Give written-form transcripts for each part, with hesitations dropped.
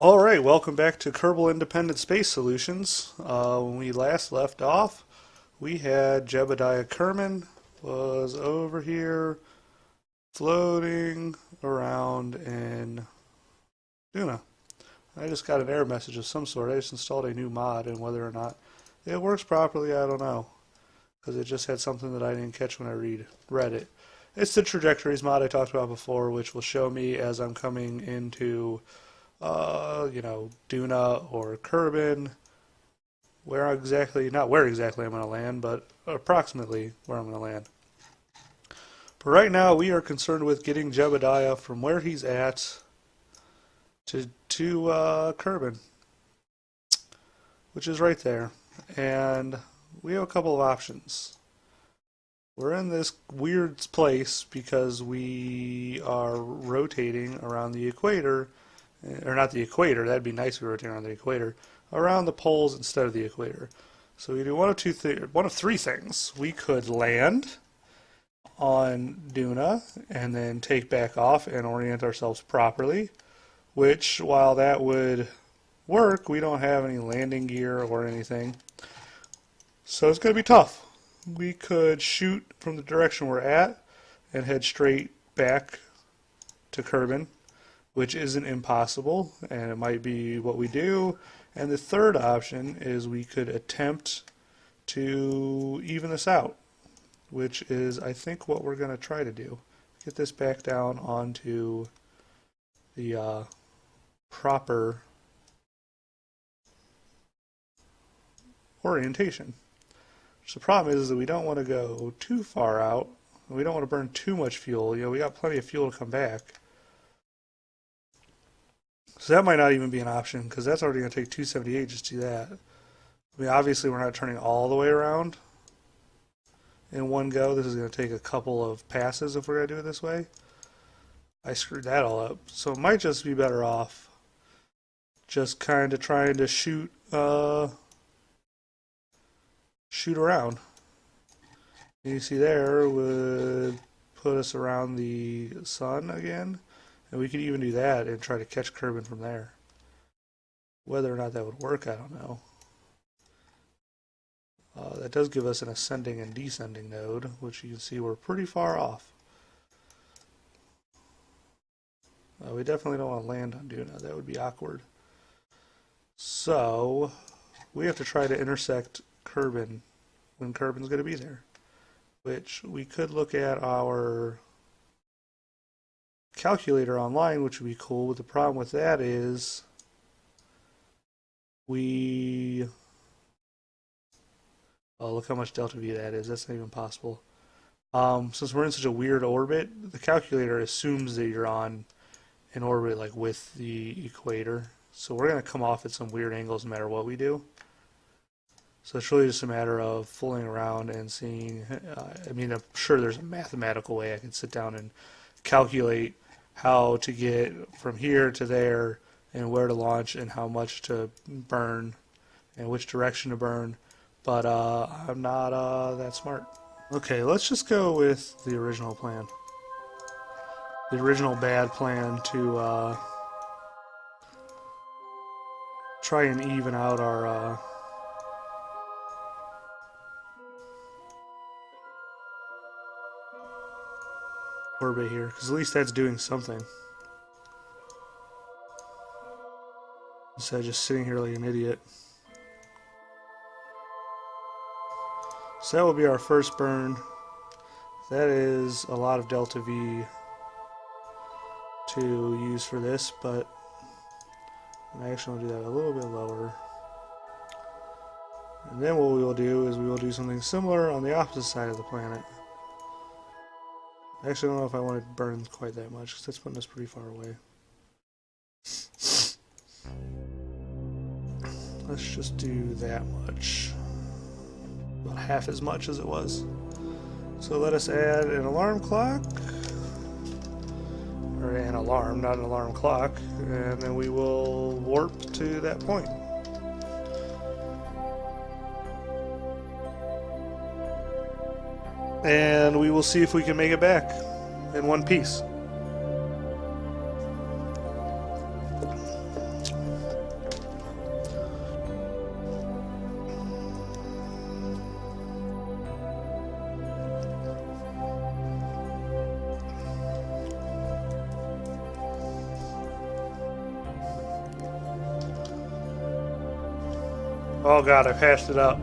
Alright, welcome back to Kerbal Independent Space Solutions. When we last left off, we had Jebediah Kerman was over here floating around in Duna. I just got an error message of some sort. I just installed a new mod, and whether or not it works properly, I don't know. Because it just had something that I didn't catch when I read it. It's the trajectories mod I talked about before, which will show me as I'm coming into Duna or Kerbin, not where exactly I'm going to land, but approximately where I'm going to land. But right now we are concerned with getting Jebediah from where he's at to Kerbin, which is right there. And we have a couple of options. We're in this weird place because we are rotating around the equator, or not the equator, that'd be nice if we were rotating around the equator, around the poles instead of the equator. So we do one of three things. We could land on Duna and then take back off and orient ourselves properly, which, while that would work, we don't have any landing gear or anything. So it's going to be tough. We could shoot from the direction we're at and head straight back to Kerbin, which isn't impossible, and it might be what we do. And the third option is we could attempt to even this out, which is, I think, what we're going to try to do. Get this back down onto the proper orientation. So the problem is that we don't want to go too far out. We don't want to burn too much fuel. We got plenty of fuel to come back. So that might not even be an option, because that's already going to take 278 just to do that. I mean, obviously we're not turning all the way around in one go. This is going to take a couple of passes if we're going to do it this way. I screwed that all up. So it might just be better off just kind of trying to shoot around. And you see there would put us around the sun again. And we could even do that and try to catch Kerbin from there. Whether or not that would work, I don't know. That does give us an ascending and descending node, which you can see we're pretty far off. We definitely don't want to land on Duna. That would be awkward. So we have to try to intersect Kerbin when Kerbin's going to be there. Which we could look at our calculator online, which would be cool, but the problem with that is look how much delta V that is. That's not even possible. Since we're in such a weird orbit, the calculator assumes that you're on an orbit like with the equator, so we're going to come off at some weird angles no matter what we do. So it's really just a matter of fooling around and seeing. I mean, I'm sure there's a mathematical way I can sit down and calculate how to get from here to there and where to launch and how much to burn and which direction to burn, but I'm not that smart. Okay, let's just go with the original plan. The original bad plan to try and even out our orbit here, because at least that's doing something. Instead of just sitting here like an idiot. So that will be our first burn. That is a lot of delta V to use for this, but I actually want to do that a little bit lower. And then what we will do is we will do something similar on the opposite side of the planet. I actually don't know if I want to burn quite that much, because that's putting us pretty far away. Let's just do that much. About half as much as it was. So let us add an alarm clock. Or an alarm, not an alarm clock. And then we will warp to that point. And we will see if we can make it back in one piece. Oh god, I passed it up.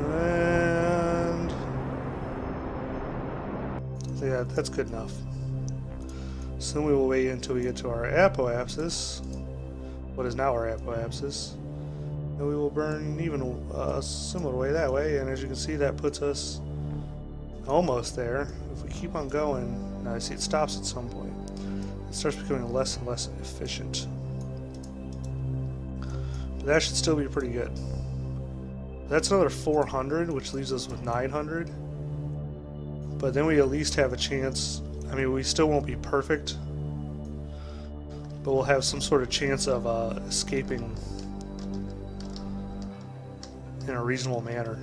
And yeah, that's good enough. So then we will wait until we get to our apoapsis, what is now our apoapsis, and we will burn even a similar way that way, and as you can see that puts us almost there. If we keep on going, now I see it stops at some point. It starts becoming less and less efficient. But that should still be pretty good. That's another 400, which leaves us with 900. But then we at least have a chance. I mean, we still won't be perfect, but we'll have some sort of chance of escaping in a reasonable manner.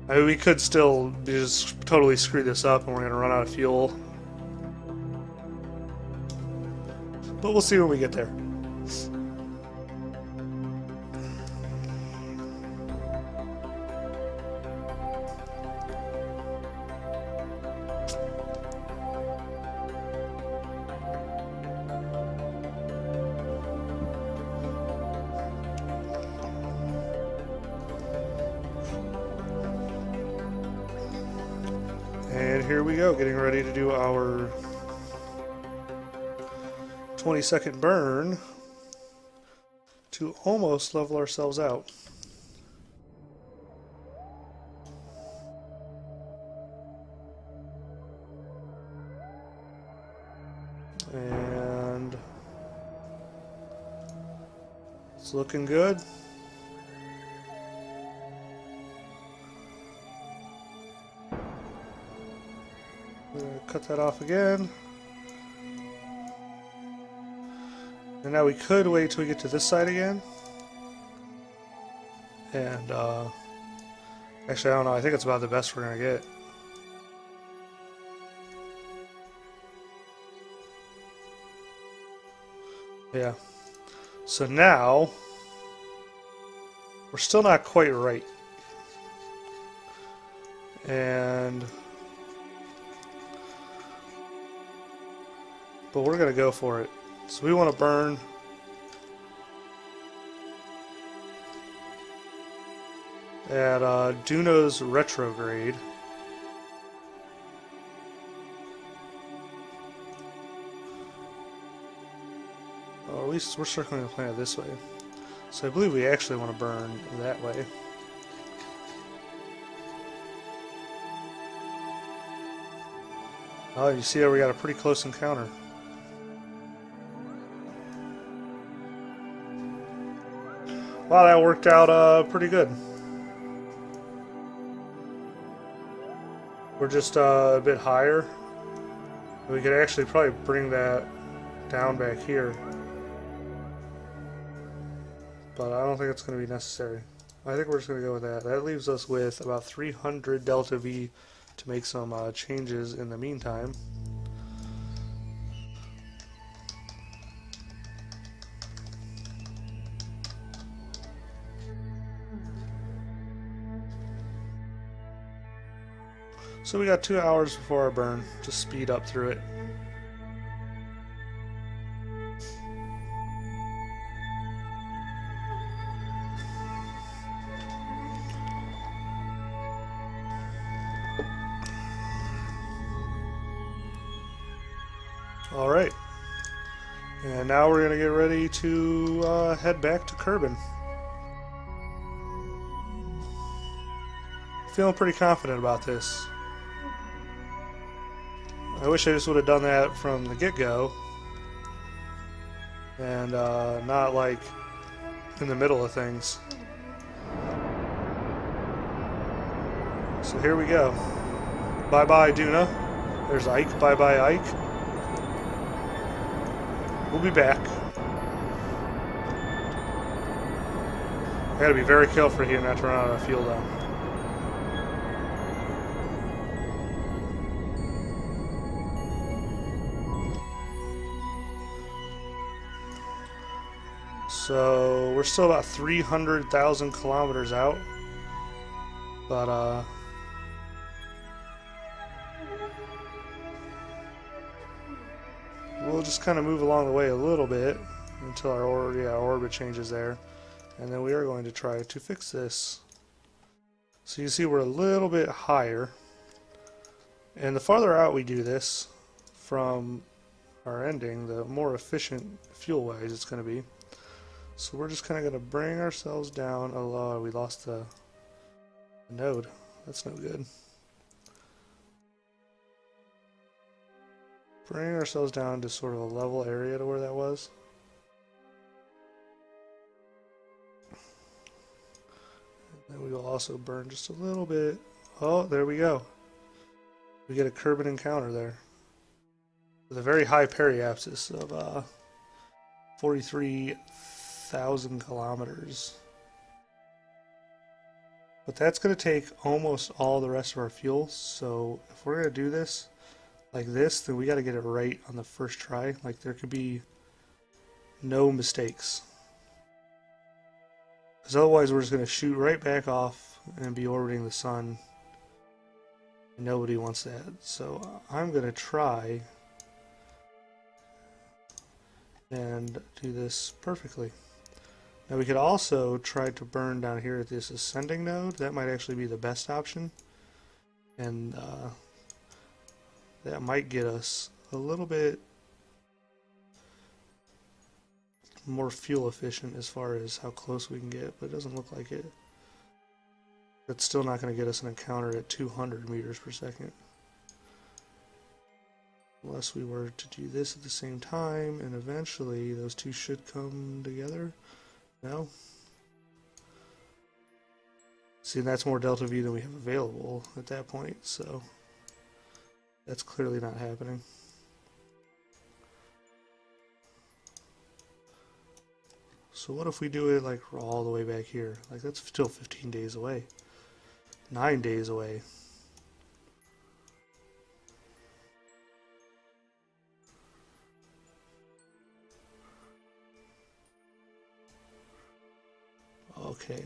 I mean, we could still just totally screw this up and we're going to run out of fuel. But we'll see when we get there. And here we go, getting ready to do our 20-second burn to almost level ourselves out. And it's looking good. Cut that off again. And now we could wait till we get to this side again. And actually I don't know, I think it's about the best we're gonna get. Yeah. So now we're still not quite right. And but we're gonna go for it. So we want to burn at Duna's retrograde. Or at least we're circling the planet this way. So I believe we actually want to burn that way. Oh, you see how we got a pretty close encounter. Wow, that worked out pretty good. We're just a bit higher. We could actually probably bring that down back here. But I don't think it's going to be necessary. I think we're just going to go with that. That leaves us with about 300 delta V to make some changes in the meantime. So we got 2 hours before our burn. Just speed up through it. Alright. And now we're going to get ready to head back to Kerbin. Feeling pretty confident about this. I wish I just would have done that from the get-go and not like in the middle of things. So here we go. Bye-bye, Duna. There's Ike. Bye-bye, Ike. We'll be back. I gotta be very careful here not to run out of fuel though. So we're still about 300,000 kilometers out. But we'll just kind of move along the way a little bit until our orbit changes there. And then we are going to try to fix this. So you see we're a little bit higher. And the farther out we do this from our ending, the more efficient fuel-wise it's going to be. So we're just kind of going to bring ourselves down. Oh, we lost the node. That's no good. Bring ourselves down to sort of a level area to where that was. And then we will also burn just a little bit. Oh, there we go. We get a Kerbin encounter there. With a very high periapsis of 43,000 kilometers. But that's going to take almost all the rest of our fuel, so if we're going to do this like this, then we got to get it right on the first try. Like, there could be no mistakes. Because otherwise we're just going to shoot right back off and be orbiting the sun. Nobody wants that. So I'm going to try and do this perfectly. Now we could also try to burn down here at this ascending node. That might actually be the best option. And that might get us a little bit more fuel efficient as far as how close we can get, but it doesn't look like it. That's still not going to get us an encounter at 200 meters per second. Unless we were to do this at the same time, and eventually those two should come together. No? See, that's more delta V than we have available at that point, so that's clearly not happening. So what if we do it like all the way back here? Like, that's still 15 days away. 9 days away. Okay.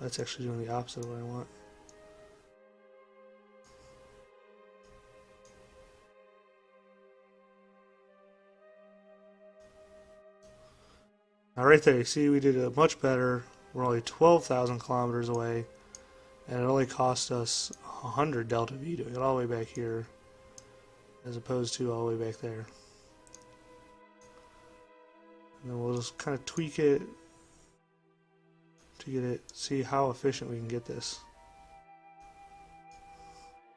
That's actually doing the opposite of what I want. Now right there, you see we did it much better. We're only 12,000 kilometers away, and it only cost us 100 delta V to get all the way back here, as opposed to all the way back there. And then we'll just kind of tweak it to get it, see how efficient we can get this.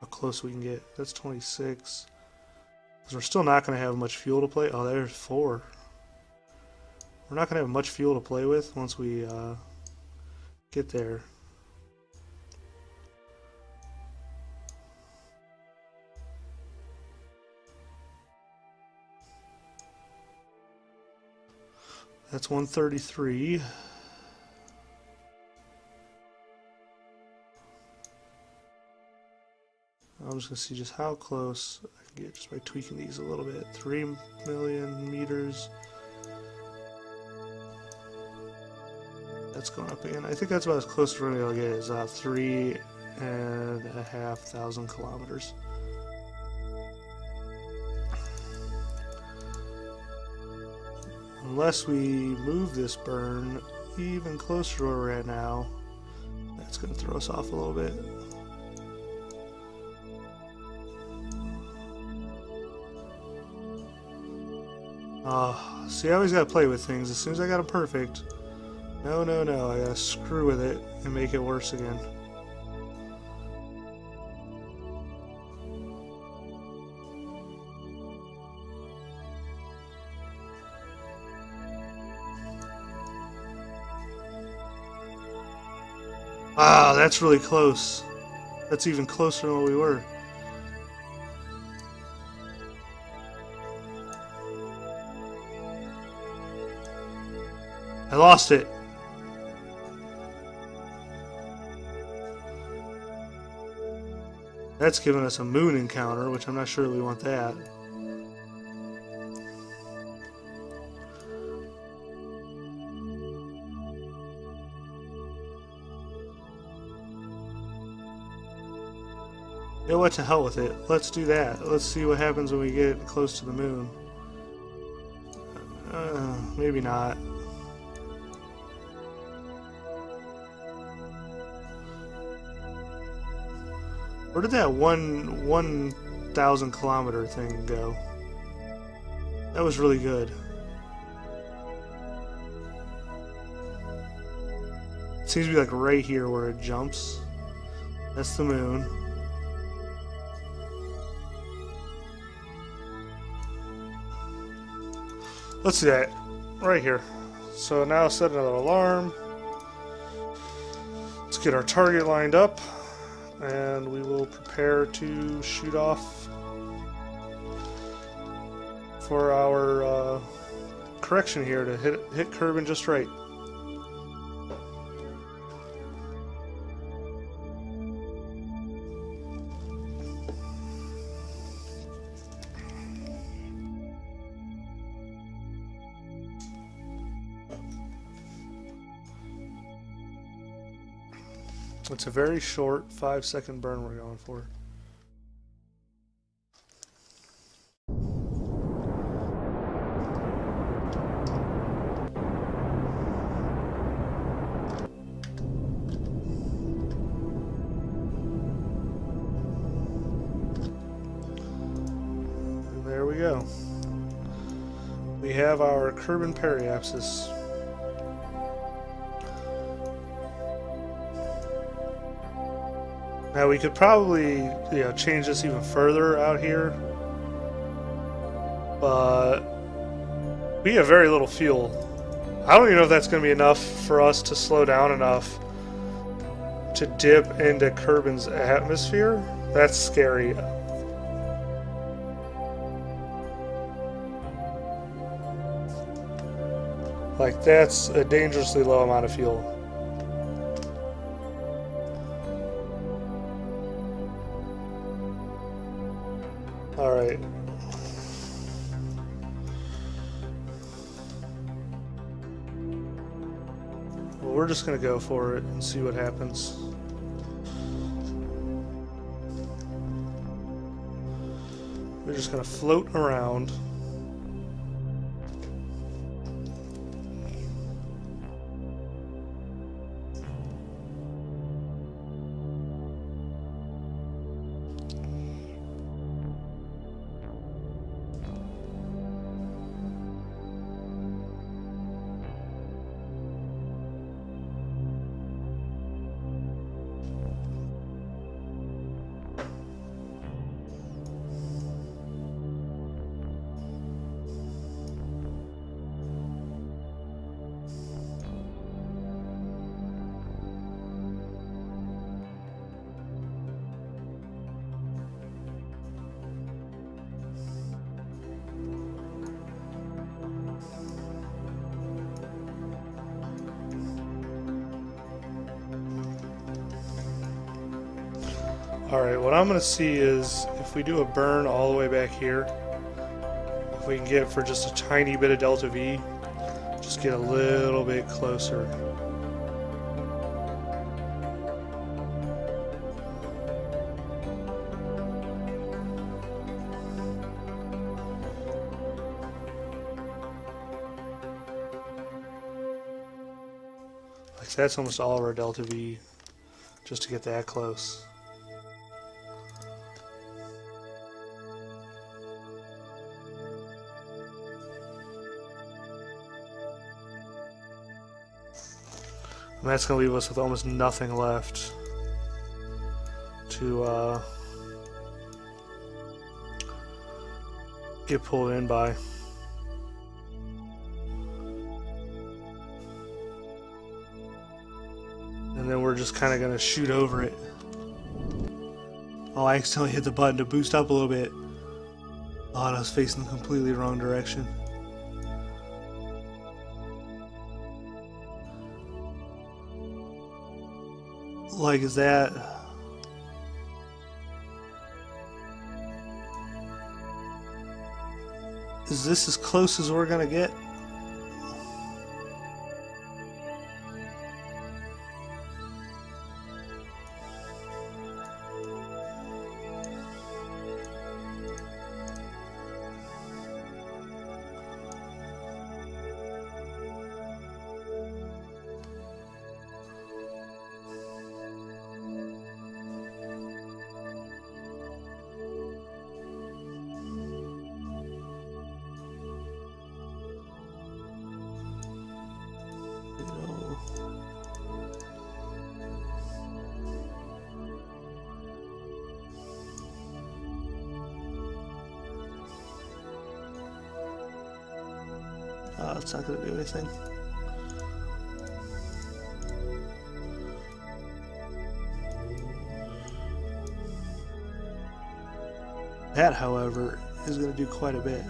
How close we can get. That's 26. Because we're still not going to have much fuel to play. Oh, there's 4. We're not going to have much fuel to play with once we get there. That's 133. I'm just going to see just how close I can get just by tweaking these a little bit. 3 million meters. That's going up again. I think that's about as close to where I'll get is 3,500 kilometers. Unless we move this burn even closer to where we're at now, that's going to throw us off a little bit. See, I always got to play with things. As soon as I got them perfect, no, I got to screw with it and make it worse again. Wow, that's really close. That's even closer than what we were. I lost it. That's giving us a moon encounter, which I'm not sure we want that. Yeah, what to hell with it. Let's do that. Let's see what happens when we get close to the moon. Maybe not. Where did that 1,000 kilometer thing go? That was really good. It seems to be like right here where it jumps. That's the moon. Let's do that right here. So now set another alarm. Let's get our target lined up, and we will prepare to shoot off for our correction here to hit Kerbin just right. It's a very short 5-second burn we're going for. And there we go. We have our Kerbin periapsis. Now we could probably, change this even further out here, but we have very little fuel. I don't even know if that's going to be enough for us to slow down enough to dip into Kerbin's atmosphere. That's scary. Like, that's a dangerously low amount of fuel. Alright. Well, we're just going to go for it and see what happens. We're just going to float around. Alright, what I'm going to see is if we do a burn all the way back here, if we can get for just a tiny bit of delta V, just get a little bit closer. Like that's almost all of our delta V just to get that close. And that's going to leave us with almost nothing left to get pulled in by. And then we're just kind of going to shoot over it. Oh, I accidentally hit the button to boost up a little bit. Oh, and I was facing the completely wrong direction. Like, is that... Is this as close as we're gonna get? It's not going to do anything. That, however, is going to do quite a bit.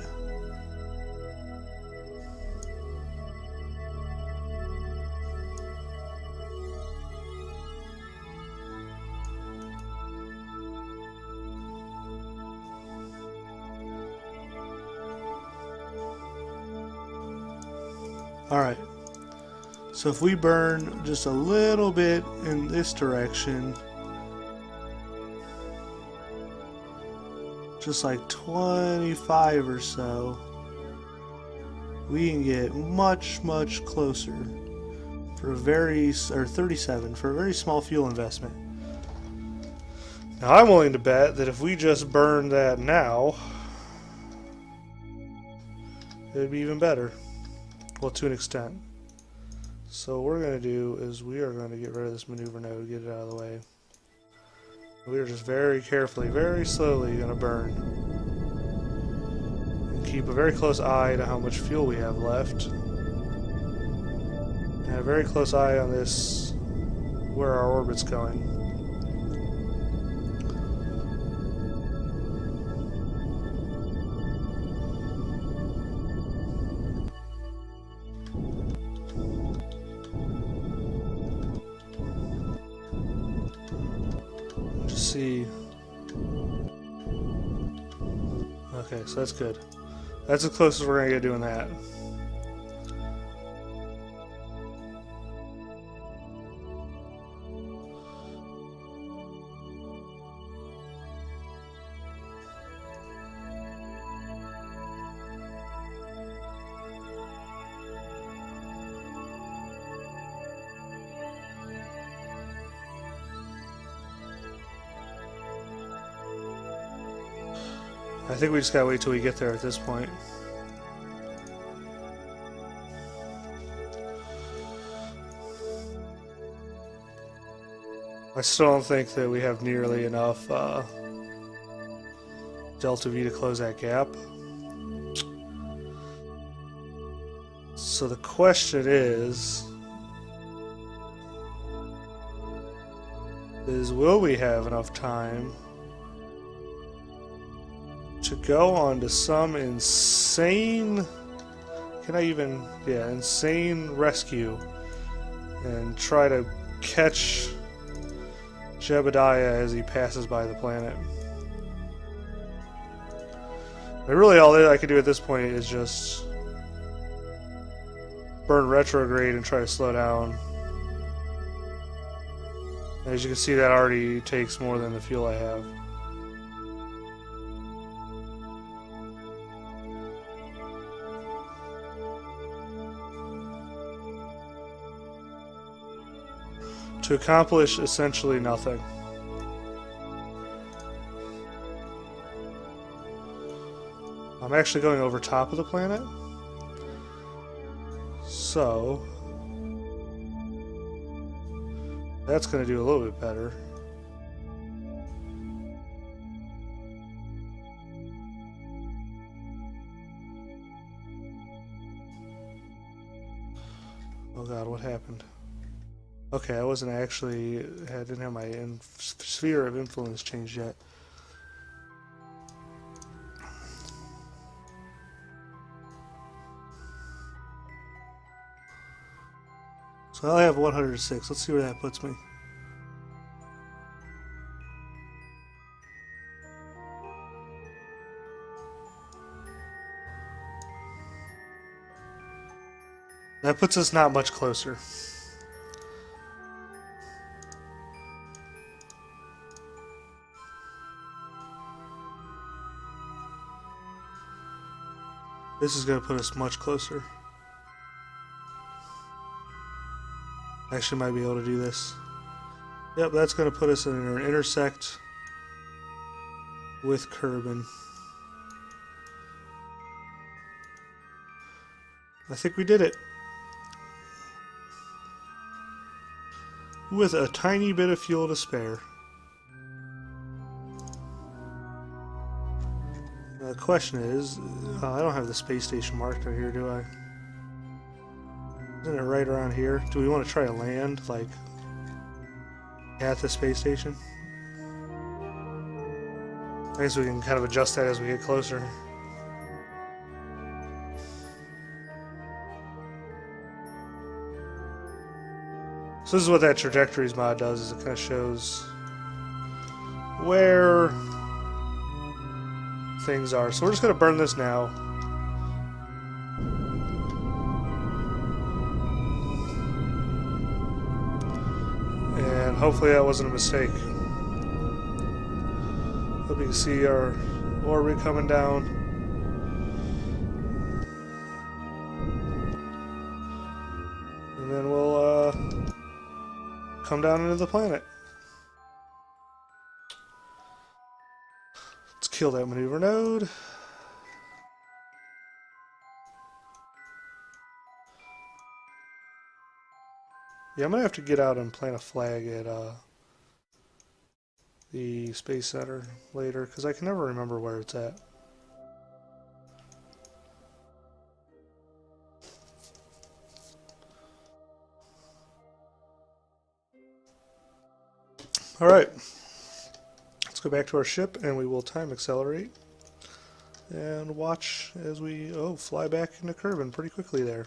Alright, so if we burn just a little bit in this direction, just like 25 or so, we can get much closer for a very, or 37, for a very small fuel investment. Now I'm willing to bet that if we just burn that now, it'd be even better. Well, to an extent. So what we're going to do is we are going to get rid of this maneuver node, get it out of the way. We are just very carefully, very slowly going to burn. And keep a very close eye to how much fuel we have left. And a very close eye on this, where our orbit's going. See. Okay, so that's good. That's as close as we're gonna get doing that. I think we just gotta wait till we get there at this point. I still don't think that we have nearly enough delta V to close that gap. So the question is will we have enough time to go on to some insane, insane rescue and try to catch Jebediah as he passes by the planet. But really all that I can do at this point is just burn retrograde and try to slow down. As you can see, that already takes more than the fuel I have. To accomplish essentially nothing. I'm actually going over top of the planet. So that's going to do a little bit better. Oh god, what happened? Okay, I wasn't actually, I didn't have my sphere of influence changed yet. So I have 106. Let's see where that puts me. That puts us not much closer. This is going to put us much closer. Actually might be able to do this. Yep, that's going to put us in an intersect with Kerbin. I think we did it. With a tiny bit of fuel to spare. The question is, I don't have the space station marked right here, do I? Isn't it right around here? Do we want to try to land, like, at the space station? I guess we can kind of adjust that as we get closer. So this is what that trajectories mod does, is it kind of shows where things are. So we're just going to burn this now. And hopefully that wasn't a mistake. Hope you can see our orbit coming down. And then we'll come down into the planet. Let's kill that maneuver node. Yeah, I'm gonna have to get out and plant a flag at the Space Center later, because I can never remember where it's at. Alright, let's go back to our ship and we will time accelerate and watch as we fly back into Kerbin pretty quickly there.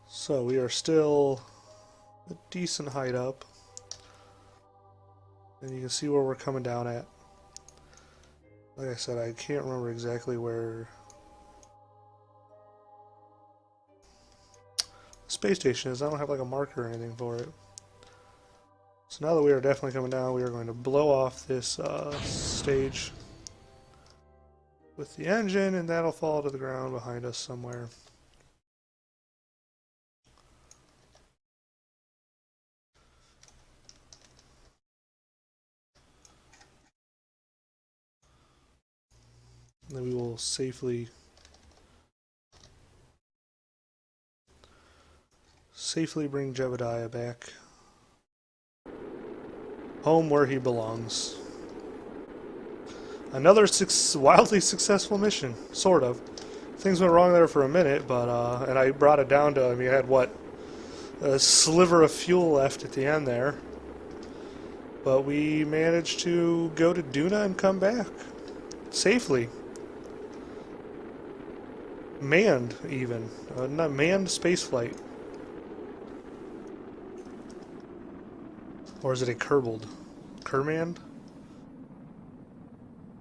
So we are still a decent height up, and you can see where we're coming down at. Like I said, I can't remember exactly where the space station is. I don't have like a marker or anything for it. So now that we are definitely coming down, we are going to blow off this stage with the engine, and that'll fall to the ground behind us somewhere. And then we will safely bring Jebediah back home where he belongs. Another wildly successful mission, sort of. Things went wrong there for a minute, but and I brought it down to, I mean, I had what, a sliver of fuel left at the end there, but we managed to go to Duna and come back safely. Manned, even. Not manned spaceflight. Or is it a Kerbled? Kermanned?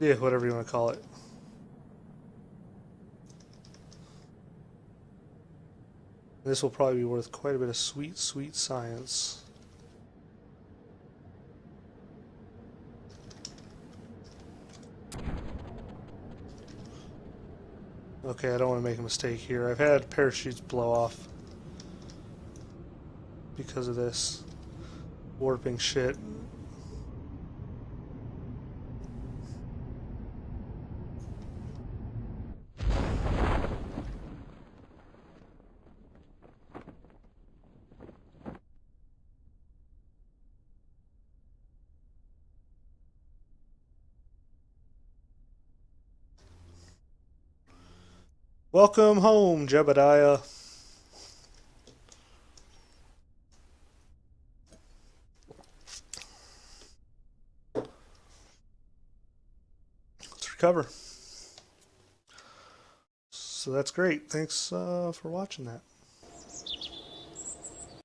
Yeah, whatever you want to call it. This will probably be worth quite a bit of sweet, sweet science. Okay, I don't want to make a mistake here. I've had parachutes blow off because of this warping shit. Welcome home, Jebediah. Let's recover. So that's great. Thanks for watching that.